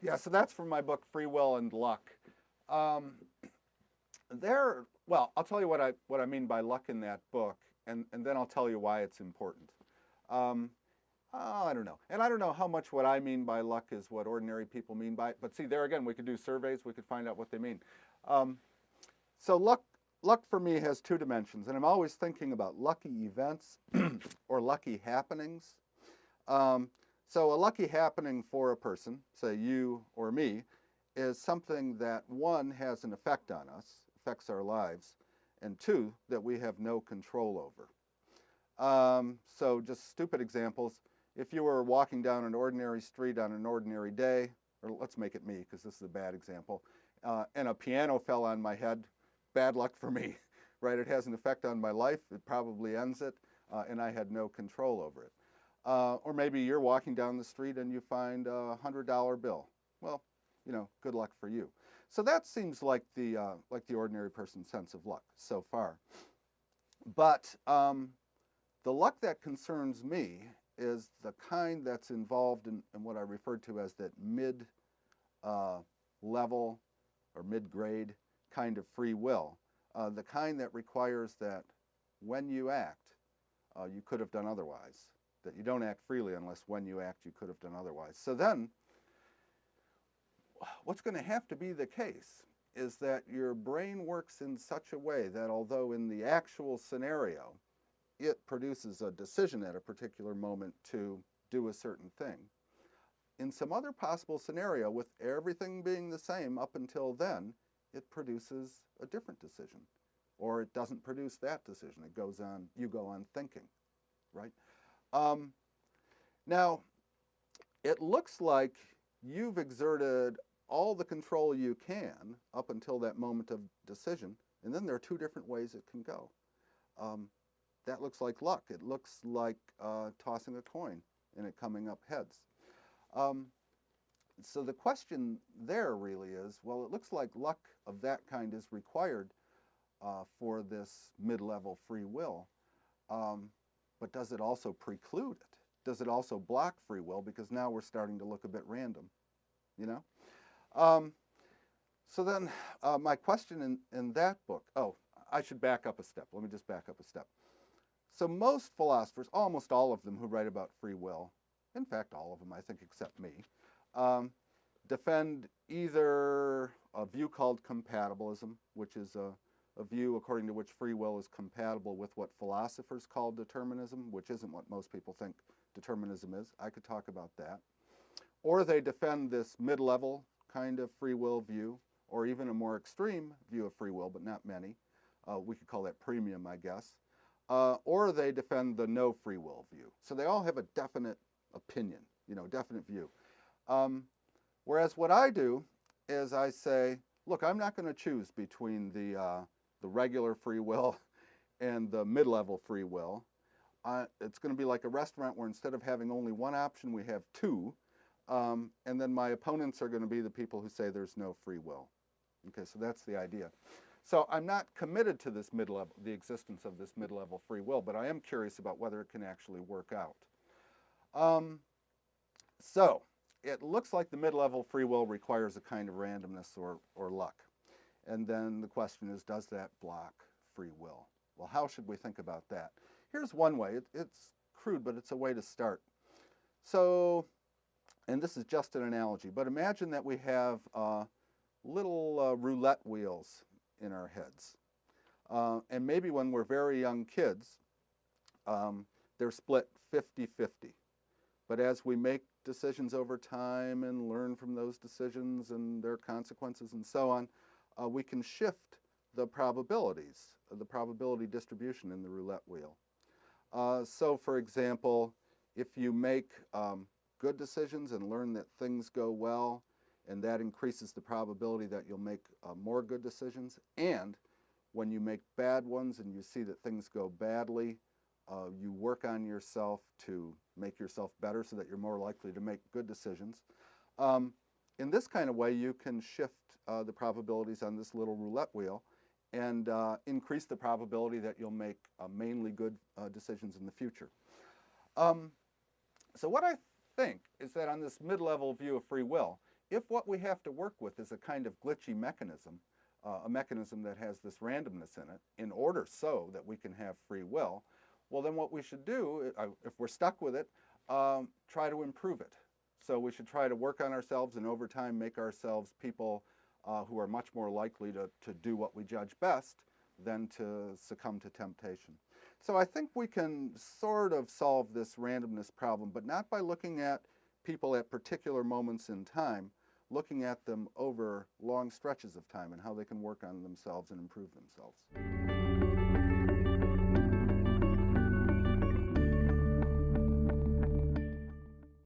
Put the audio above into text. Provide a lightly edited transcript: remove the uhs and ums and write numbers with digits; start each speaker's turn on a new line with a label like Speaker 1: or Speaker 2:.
Speaker 1: Yeah, so that's from my book, Free Will and Luck. Um, well, I'll tell you what I mean by luck in that book, and then I'll tell you why it's important. Um, I don't know. And I don't know how much what I mean by luck is what ordinary people mean by it. But see, there again, we could do surveys. We could find out what they mean. Um, so luck for me has two dimensions. And I'm always thinking about lucky events or lucky happenings. Um, so a lucky happening for a person, say you or me, is something that one has an effect on us, affects our lives, and two, that we have no control over. So just stupid examples. If you were walking down an ordinary street on an ordinary day, or let's make it me because this is a bad example, and a piano fell on my head, bad luck for me, right? It has an effect on my life. It probably ends it, and I had no control over it. Or maybe you're walking down the street and you find a $100 bill. Well, good luck for you. So that seems like the ordinary person's sense of luck so far. But the luck that concerns me is the kind that's involved in what I referred to as that mid-level or mid-grade kind of free will, the kind that requires that when you act, you could have done otherwise, that you don't act freely unless when you act you could have done otherwise. So then, what's going to have to be the case is that your brain works in such a way that although in the actual scenario it produces a decision at a particular moment to do a certain thing, in some other possible scenario with everything being the same up until then, it produces a different decision. Or it doesn't produce that decision. It goes on, you go on thinking, right? Now, it looks like you've exerted all the control you can up until that moment of decision, and then there are two different ways it can go. That looks like luck. It looks like tossing a coin and it coming up heads. So the question there really is, well, it looks like luck of that kind is required for this mid-level free will, but does it also preclude it? Does it also block free will? Because now we're starting to look a bit random, you know? So then my question in that book, I should back up a step. Let me just back up a step. So most philosophers, almost all of them who write about free will, in fact all of them I think except me, defend either a view called compatibilism, which is a view according to which free will is compatible with what philosophers call determinism, which isn't what most people think determinism is. I could talk about that. Or they defend this mid-level kind of free will view, or even a more extreme view of free will, but not many. We could call that premium, I guess. Or they defend the no free will view. So they all have a definite opinion, definite view. Whereas what I do is I say, look, I'm not going to choose between the regular free will and the mid-level free will. It's going to be like a restaurant where instead of having only one option, we have two. And then my opponents are going to be the people who say there's no free will. Okay, so that's the idea. So I'm not committed to this mid-level, the existence of this mid-level free will, but I am curious about whether it can actually work out. So it looks like the mid-level free will requires a kind of randomness or luck. And then the question is, does that block free will? Well, how should we think about that? Here's one way. It's crude, but it's a way to start. So, and this is just an analogy, but imagine that we have little roulette wheels in our heads. And maybe when we're very young kids, they're split 50-50. But as we make decisions over time and learn from those decisions and their consequences and so on, we can shift the probabilities, the probability distribution in the roulette wheel. So for example, if you make good decisions and learn that things go well, and that increases the probability that you'll make more good decisions, and when you make bad ones and you see that things go badly, you work on yourself to make yourself better so that you're more likely to make good decisions. In this kind of way, you can shift the probabilities on this little roulette wheel and increase the probability that you'll make mainly good decisions in the future. So what I think is that on this mid-level view of free will, if what we have to work with is a kind of glitchy mechanism, a mechanism that has this randomness in it, in order so that we can have free will, well, then what we should do, if we're stuck with it, try to improve it. So we should try to work on ourselves and over time make ourselves people who are much more likely to do what we judge best than to succumb to temptation. So I think we can sort of solve this randomness problem, but not by looking at people at particular moments in time, looking at them over long stretches of time and how they can work on themselves and improve themselves.